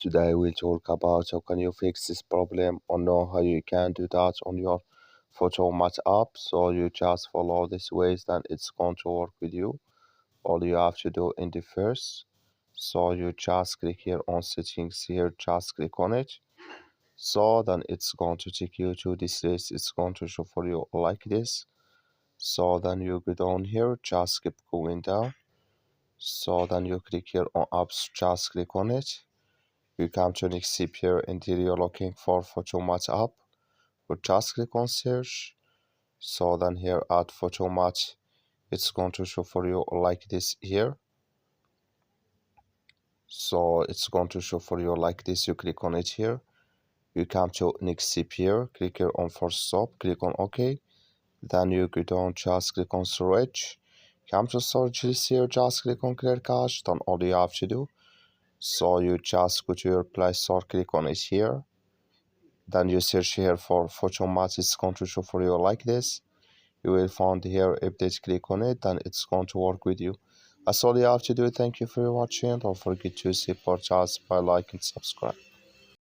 Today we'll talk about how can you fix this problem or know how you can do that on your Photomath app. So you just follow these ways, then it's going to work with you. All you have to do in the first, so you just click here on settings here, just click on it. So then it's going to take you to this list. It's going to show for you like this. So then you go down here, just keep going down. So then you click here on apps, just click on it. You come to next step here, and here you're looking for Photomath app. You just click on search. So then here at Photomath, it's going to show for you like this here. So it's going to show for you like this. You click on it here. You come to next step here, click here on force stop, click on OK. Then you go down, just click on storage. Come to storage list here, just click on clear cache. Then all you have to do, so you just go to your Play Store, click on it here. Then you search here for Photomath. It's going to show for you like this. You will find here update, click on it, then it's going to work with you. That's all you have to do. Thank you for watching. Don't forget to support us by like and subscribe.